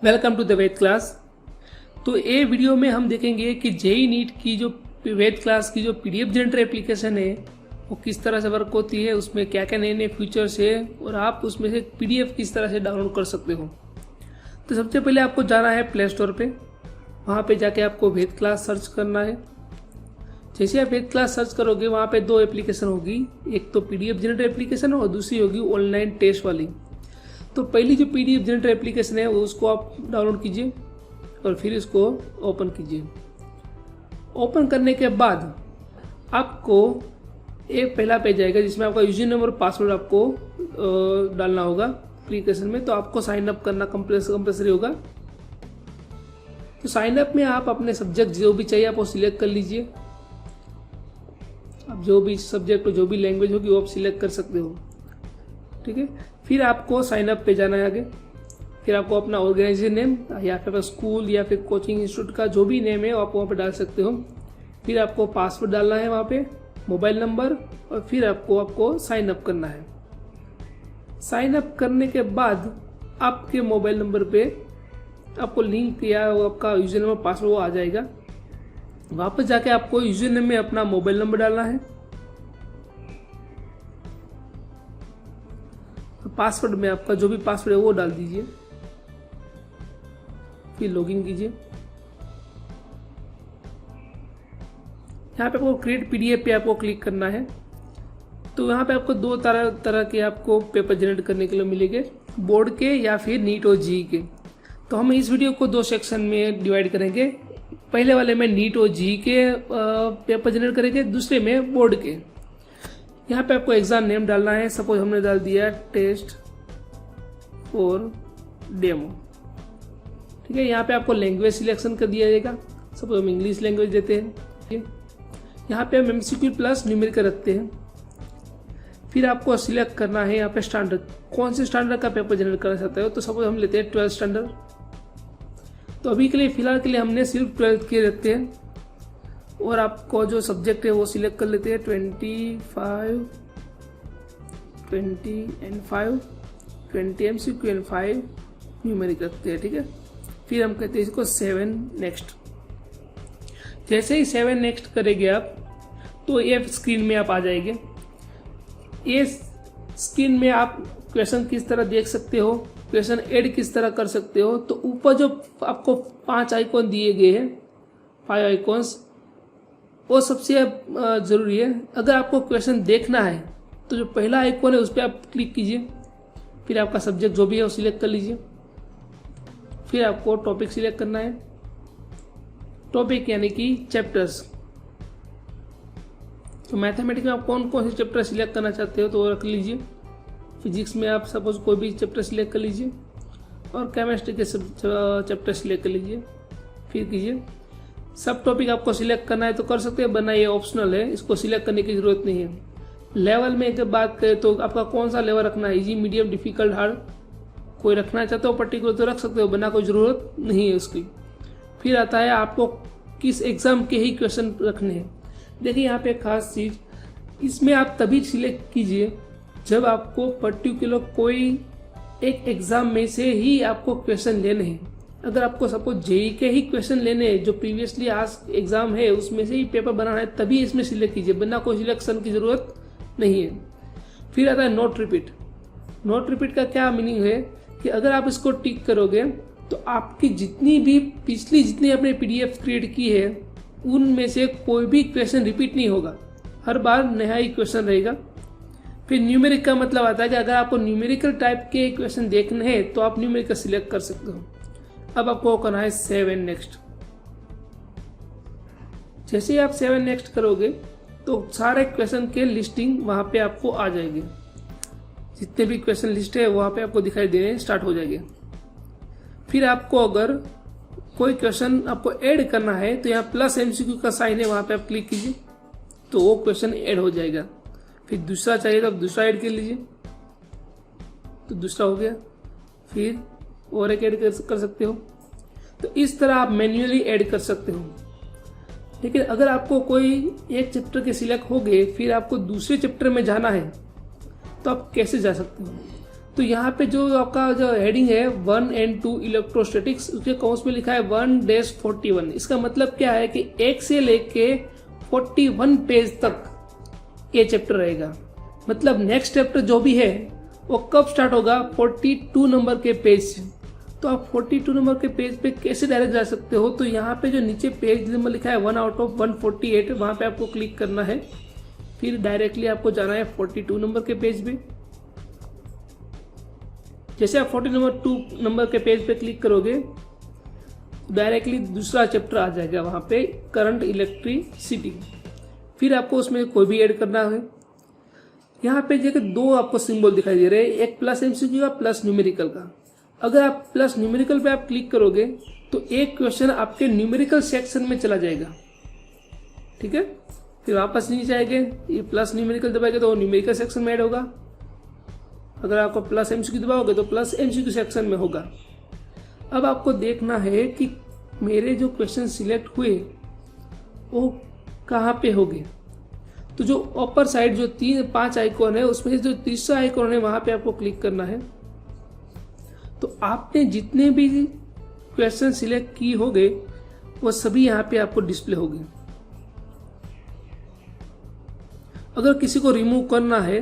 Welcome to the Ved class. तो ये video में हम देखेंगे कि जेई नीट की जो वेद क्लास की जो पीडीएफ जनरेटर एप्लीकेशन है वो किस तरह से वर्क होती है, उसमें क्या क्या नए नए फीचर्स है और आप उसमें से पीडीएफ किस तरह से डाउनलोड कर सकते हो। तो सबसे पहले आपको जाना है प्ले स्टोर पे, वहाँ पे जाके आपको वेद क्लास सर्च करना है। जैसे आप वेद क्लास सर्च करोगे वहाँ पे दो एप्लीकेशन होगी, एक तो पीडीएफ जनरेटर एप्लीकेशन और दूसरी होगी ऑनलाइन टेस्ट वाली। तो पहली जो पीडीएफ जनरेटर एप्लीकेशन है वो उसको आप डाउनलोड कीजिए और फिर इसको ओपन कीजिए। ओपन करने के बाद आपको एक पहला पेज आएगा जिसमें आपका यूजर नेम और पासवर्ड आपको डालना होगा एप्लीकेशन में। तो आपको साइन अप करना कंपल्सरी होगा। तो साइन अप में आप अपने सब्जेक्ट जो भी चाहिए आप वो सिलेक्ट कर लीजिए। आप जो भी सब्जेक्ट जो भी लैंग्वेज होगी वो आप सिलेक्ट कर सकते हो, ठीक है। फिर आपको साइन अप पे जाना है आगे। फिर आपको अपना ऑर्गेनाइजेशन नेम या फिर स्कूल या फिर कोचिंग इंस्टीट्यूट का जो भी नेम है वो आप वहाँ पे डाल सकते हो। फिर आपको पासवर्ड डालना है वहाँ पे, मोबाइल नंबर, और फिर आपको साइन अप करना है। साइन अप करने के बाद आपके मोबाइल नंबर पे आपको लिंक या आपका यूजर नेम और पासवर्ड वो आ जाएगा। वापस जाके आपको यूजर नेम में अपना मोबाइल नंबर डालना है, पासवर्ड में आपका जो भी पासवर्ड है वो डाल दीजिए। फिर लॉगिन कीजिए। यहाँ पे आपको क्रिएट पीडीएफ पे आपको क्लिक करना है। तो यहाँ पे आपको दो तरह के आपको पेपर जनरेट करने के लिए मिलेंगे, बोर्ड के या फिर नीट और जी के। तो हम इस वीडियो को दो सेक्शन में डिवाइड करेंगे। पहले वाले में नीट और जी के पेपर जनरेट करेंगे, दूसरे में बोर्ड के। यहाँ पे आपको एग्जाम नेम डालना है। सपोज हमने डाल दिया टेस्ट फॉर डेमो, ठीक है। यहाँ पे आपको लैंग्वेज सिलेक्शन कर दिया जाएगा। सपोज हम इंग्लिश लैंग्वेज देते हैं। यहाँ पे हम एमसीक्यू प्लस न्यूमेरिकल रखते हैं। फिर आपको सिलेक्ट करना है यहाँ पे स्टैंडर्ड, कौन से स्टैंडर्ड का पेपर जनरेट करना चाहते हो। तो सपोज हम लेते हैं 12th स्टैंडर्ड। तो अभी के लिए फिलहाल के लिए हमने सिर्फ 12th के रखते हैं। और आपको जो सब्जेक्ट है वो सिलेक्ट कर लेते हैं 25, 20 एंड 5, 20 एमसीक्यू एंड 5 न्यूमेरिक रखते हैं, ठीक है। फिर हम कहते हैं इसको 7 नेक्स्ट। जैसे ही 7 नेक्स्ट करेंगे आप तो ये स्क्रीन में आप आ जाएंगे। ये स्क्रीन में आप क्वेश्चन किस तरह देख सकते हो, क्वेश्चन ऐड किस तरह कर सकते हो। तो ऊपर जो आपको 5 आइकॉन दिए गए हैं, 5 आइकॉन्स, वो सबसे ज़रूरी है। अगर आपको क्वेश्चन देखना है तो जो पहला आइकॉन है उस पर आप क्लिक कीजिए। फिर आपका सब्जेक्ट जो भी है वो सिलेक्ट कर लीजिए। फिर आपको टॉपिक सिलेक्ट करना है। टॉपिक यानी कि चैप्टर्स। तो मैथमेटिक्स में आप कौन कौन से चैप्टर सिलेक्ट करना चाहते हो तो वो रख लीजिए। फिजिक्स में आप सपोज कोई भी चैप्टर सिलेक्ट कर लीजिए और केमिस्ट्री के चैप्टर सिलेक्ट कर लीजिए। फिर कीजिए सब टॉपिक आपको सिलेक्ट करना है तो कर सकते हैं, वरना ये ऑप्शनल है, इसको सिलेक्ट करने की जरूरत नहीं है। लेवल में अगर बात करें तो आपका कौन सा लेवल रखना है, इजी, मीडियम, डिफिकल्ट, हार्ड, कोई रखना चाहते हो पर्टिकुलर तो रख सकते हो, वरना कोई ज़रूरत नहीं है उसकी। फिर आता है आपको किस एग्जाम के ही क्वेश्चन रखने हैं। देखिए यहाँ पे एक खास चीज़, इसमें आप तभी सिलेक्ट कीजिए जब आपको पर्टिकुलर कोई एक एग्जाम में से ही आपको क्वेश्चन लेने हैं। अगर आपको सपोज जेई के ही क्वेश्चन लेने हैं जो प्रीवियसली आज एग्जाम है उसमें से ही पेपर बनाना है तभी इसमें सिलेक्ट कीजिए, वरना कोई सिलेक्शन की जरूरत नहीं है। फिर आता है नोट रिपीट। नोट रिपीट का क्या मीनिंग है कि अगर आप इसको टिक करोगे तो आपकी जितनी आपने पीडीएफ क्रिएट की है उनमें से कोई भी क्वेश्चन रिपीट नहीं होगा, हर बार नया ही क्वेश्चन रहेगा। फिर न्यूमेरिक का मतलब आता है कि अगर आपको न्यूमेरिकल टाइप के क्वेश्चन देखने हैं तो आप न्यूमेरिकल सिलेक्ट कर सकते हो। अब आपको करना है 7 नेक्स्ट। जैसे ही आप 7 नेक्स्ट करोगे तो सारे क्वेश्चन के लिस्टिंग वहां पे आपको आ जाएगी। जितने भी क्वेश्चन लिस्ट है वहां पे आपको दिखाई देने स्टार्ट हो जाएंगे। फिर आपको अगर कोई क्वेश्चन आपको ऐड करना है तो यहाँ प्लस एमसीक्यू का साइन है, वहां पे आप क्लिक कीजिए तो वो क्वेश्चन ऐड हो जाएगा। फिर दूसरा चाहिए तो आप दूसरा ऐड कर लीजिए तो दूसरा हो गया। फिर और एक ऐड कर सकते हो। तो इस तरह आप मैन्युअली ऐड कर सकते हो। लेकिन अगर आपको कोई एक चैप्टर के सिलेक्ट हो गए फिर आपको दूसरे चैप्टर में जाना है तो आप कैसे जा सकते हो। तो यहाँ पे जो आपका जो हेडिंग है 1 and 2 इलेक्ट्रोस्टैटिक्स, उसके कौंस में लिखा है 1-41। इसका मतलब क्या है कि 1 से लेके 41 पेज तक ये चैप्टर रहेगा। मतलब नेक्स्ट चैप्टर जो भी है वो कब स्टार्ट होगा, 42 नंबर के पेज से। तो आप 42 नंबर के पेज पे कैसे डायरेक्ट जा सकते हो, तो यहाँ पे जो नीचे पेज नंबर लिखा है 1 out of 148, वहाँ पे आपको क्लिक करना है। फिर डायरेक्टली आपको जाना है 42 नंबर के पेज पे। जैसे आप 42 नंबर के पेज पे क्लिक करोगे, डायरेक्टली दूसरा चैप्टर आ जाएगा वहाँ पे, करंट इलेक्ट्रिसिटी। फिर आपको उसमें कोई भी ऐड करना है। यहाँ पे देखिए 2 आपको सिंबल दिखाई दे रहे हैं, एक प्लस एमसीक्यू का, प्लस न्यूमेरिकल का। अगर आप प्लस न्यूमेरिकल पे आप क्लिक करोगे तो एक क्वेश्चन आपके न्यूमेरिकल सेक्शन में चला जाएगा, ठीक है। फिर वापस नीचे आएंगे, ये प्लस न्यूमेरिकल दबाएंगे तो न्यूमेरिकल सेक्शन में ऐड होगा। अगर आपको प्लस एमसीक्यू दबाओगे तो प्लस एमसीक्यू सेक्शन में होगा। अब आपको देखना है कि मेरे जो क्वेश्चन सिलेक्ट हुए वो कहाँ पे होंगे। तो जो ऊपर साइड जो 3-5 आइकॉन है, उसमें जो तीसरा आइकॉन है वहां पे आपको क्लिक करना है। तो आपने जितने भी क्वेश्चन सिलेक्ट किए होंगे वो सभी यहाँ पे आपको डिस्प्ले होंगे। अगर किसी को रिमूव करना है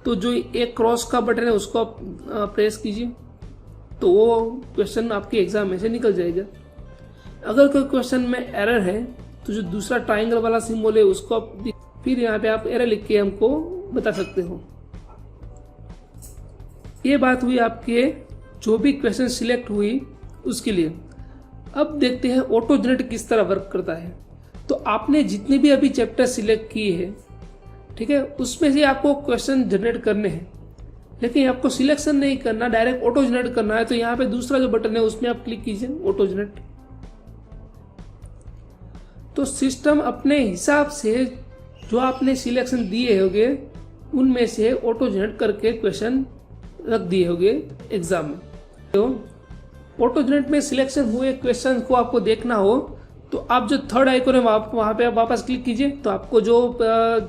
तो जो एक क्रॉस का बटन है उसको आप प्रेस कीजिए, तो वो क्वेश्चन आपके एग्जाम में से निकल जाएगा। अगर कोई क्वेश्चन में एरर है तो जो दूसरा ट्राइंगल वाला सिंबल है उसको आप, फिर यहाँ पे आप एरर लिख के हमको बता सकते हो। ये बात हुई आपके जो भी क्वेश्चन सिलेक्ट हुई उसके लिए। अब देखते हैं ऑटो जनरेट किस तरह वर्क करता है। तो आपने जितने भी अभी चैप्टर सिलेक्ट किए हैं, ठीक है, उसमें से आपको क्वेश्चन जनरेट करने हैं, लेकिन आपको सिलेक्शन नहीं करना, डायरेक्ट ऑटो जनरेट करना है। तो यहाँ पे दूसरा जो बटन है उसमें आप क्लिक कीजिए, ऑटो जनरेट। तो सिस्टम अपने हिसाब से जो आपने सिलेक्शन दिए होंगे उनमें से ऑटो जनरेट करके क्वेश्चन रख दिए होंगे एग्जाम में। तो ऑटो जनरेट में सिलेक्शन हुए क्वेश्चन को आपको देखना हो तो आप जो थर्ड आइकॉन है वहां पे आप वापस क्लिक कीजिए, तो आपको जो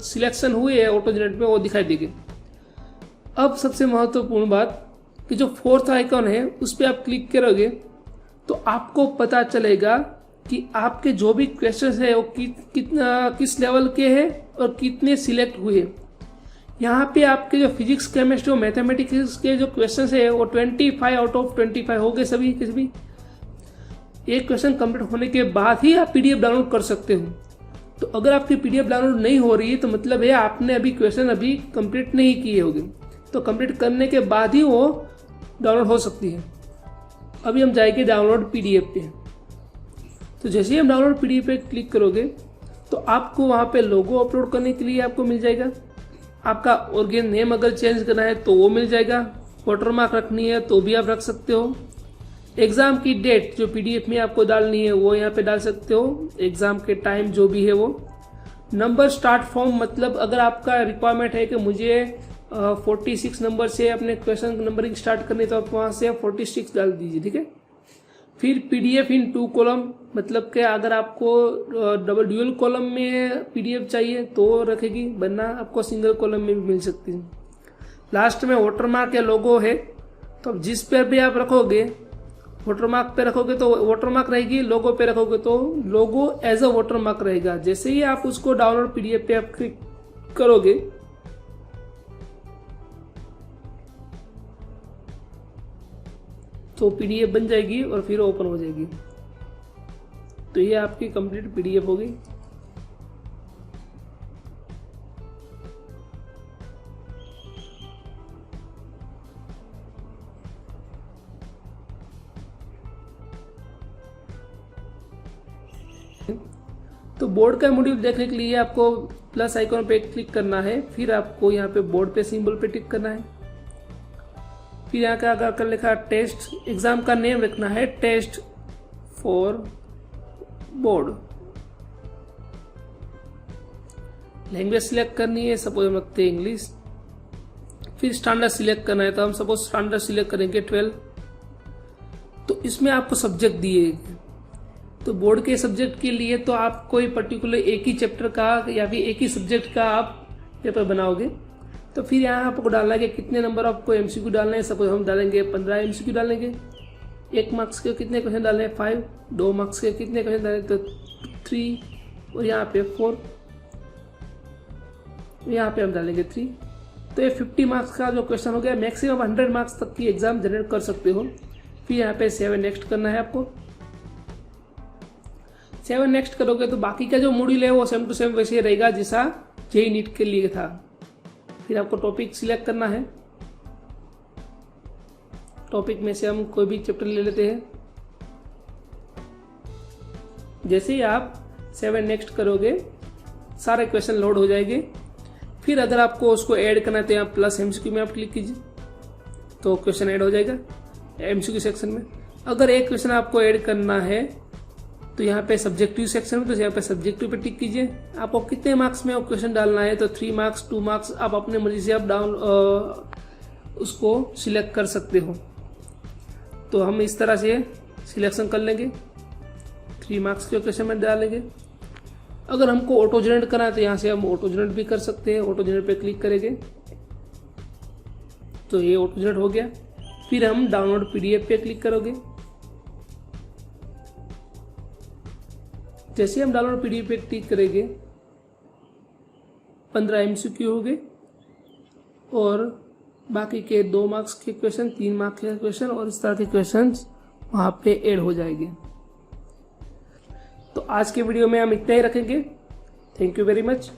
सिलेक्शन हुए है ऑटो जनरेट में वो दिखाई देंगे। अब सबसे महत्वपूर्ण बात कि जो फोर्थ आइकॉन है उस पर आप क्लिक करोगे तो आपको पता चलेगा कि आपके जो भी क्वेश्चन है वो किस लेवल के हैं और कितने सिलेक्ट हुए। यहाँ पे आपके जो फिजिक्स, केमिस्ट्री और मैथमेटिक्स के जो क्वेश्चन है वो 25 out of 25 हो गए सभी के सभी। एक क्वेश्चन कंप्लीट होने के बाद ही आप पीडीएफ डाउनलोड कर सकते हो। तो अगर आपकी पीडीएफ डाउनलोड नहीं हो रही है तो मतलब है आपने अभी क्वेश्चन अभी कंप्लीट नहीं किए होंगे। तो कंप्लीट करने के बाद ही वो डाउनलोड हो सकती है। अभी हम जाएंगे डाउनलोड पीडीएफ पे। तो जैसे ही हम डाउनलोड पीडीएफ पे क्लिक करोगे तो आपको वहाँ पे लोगो अपलोड करने के लिए आपको मिल जाएगा। आपका ऑर्गेन नेम अगर चेंज करना है तो वो मिल जाएगा। वाटरमार्क रखनी है तो भी आप रख सकते हो। एग्जाम की डेट जो पीडीएफ में आपको डालनी है वो यहाँ पे डाल सकते हो। एग्जाम के टाइम जो भी है वो। नंबर स्टार्ट फॉर्म, मतलब अगर आपका रिक्वायरमेंट है कि मुझे 46 नंबर से अपने क्वेश्चन नंबरिंग स्टार्ट करनी, तो आप वहाँ से 46 डाल दीजिए, ठीक है। फिर पीडीएफ इन 2 कॉलम, मतलब कि अगर आपको ड्यूअल कॉलम में पीडीएफ चाहिए तो रखेगी, वरना आपको सिंगल कॉलम में भी मिल सकती है। लास्ट में वाटरमार्क या लोगो है, तो जिस पर भी आप रखोगे, वाटरमार्क पे रखोगे तो वाटरमार्क रहेगी, लोगो पे रखोगे तो लोगो एज अ वाटरमार्क रहेगा। जैसे ही आप उसको डाउनलोड पीडीएफ पे आप क्लिक करोगे तो पीडीएफ बन जाएगी और फिर ओपन हो जाएगी। तो ये आपकी कंप्लीट पीडीएफ हो गई। तो बोर्ड का मॉड्यूल देखने के लिए आपको प्लस आइकॉन पे क्लिक करना है। फिर आपको यहाँ पे बोर्ड पे सिंबल पे टिक करना है। फिर यहाँ का अगर कर लिखा टेस्ट, एग्जाम का नेम रखना है test for board. Language select करनी है, सपोज हम रखते हैं इंग्लिश। फिर स्टैंडर्ड सिलेक्ट करना है, तो हम सपोज स्टैंडर्ड सिलेक्ट करेंगे 12। तो इसमें आपको सब्जेक्ट दिए, तो बोर्ड के सब्जेक्ट के लिए तो आप कोई पर्टिकुलर एक ही चैप्टर का या फिर एक ही सब्जेक्ट का आप पेपर बनाओगे। तो फिर यहाँ आपको डालना है कि कितने नंबर आपको एमसीक्यू डालना है। सपोज हम डालेंगे 15 एमसीक्यू डालेंगे। 1 मार्क्स के कितने क्वेश्चन डालने हैं 5, 2 मार्क्स के कितने क्वेश्चन डालने तो 3 और यहाँ पे 4, यहाँ पे हम डालेंगे 3। तो ये 50 मार्क्स का जो क्वेश्चन हो गया। मैक्सिमम 100 मार्क्स तक की एग्जाम जनरेट कर सकते हो। फिर यहाँ पे 7 नेक्स्ट करना है आपको। 7 नेक्स्ट करोगे तो बाकी का जो मॉड्यूल है वो सेम टू सेम वैसे ही रहेगा जैसा जेईई नीट के लिए था। फिर आपको टॉपिक सिलेक्ट करना है। टॉपिक में से हम कोई भी चैप्टर ले लेते हैं। जैसे ही आप 7 नेक्स्ट करोगे सारे क्वेश्चन लोड हो जाएंगे। फिर अगर आपको उसको ऐड करना है तो यहाँ प्लस एमसीक्यू में आप क्लिक कीजिए तो क्वेश्चन ऐड हो जाएगा एमसीक्यू सेक्शन में। अगर एक क्वेश्चन आपको ऐड करना है तो यहाँ पे सब्जेक्टिव सेक्शन में, तो यहाँ पे सब्जेक्टिव पे टिक कीजिए। आपको कितने मार्क्स में वो क्वेश्चन डालना है तो 3 मार्क्स 2 मार्क्स आप अपने मर्जी से आप उसको सिलेक्ट कर सकते हो। तो हम इस तरह से सिलेक्शन कर लेंगे। 3 मार्क्स के क्वेश्चन में डालेंगे। अगर हमको ऑटो जनरेट करना है तो यहाँ से हम ऑटो जनरेट भी कर सकते हैं। ऑटो जनरेट पे क्लिक करेंगे तो ये ऑटो जनरेट हो गया। फिर हम डाउनलोड पीडीएफ पे क्लिक करोगे। जैसे हम डाउनलोड पीडीएफ पे क्लिक करेंगे 15 एमसीक्यू हो गए और बाकी के 2 मार्क्स के क्वेश्चन, 3 मार्क्स के क्वेश्चन और इस तरह के क्वेश्चन वहाँ पे ऐड हो जाएंगे। तो आज के वीडियो में हम इतना ही रखेंगे। Thank you very much.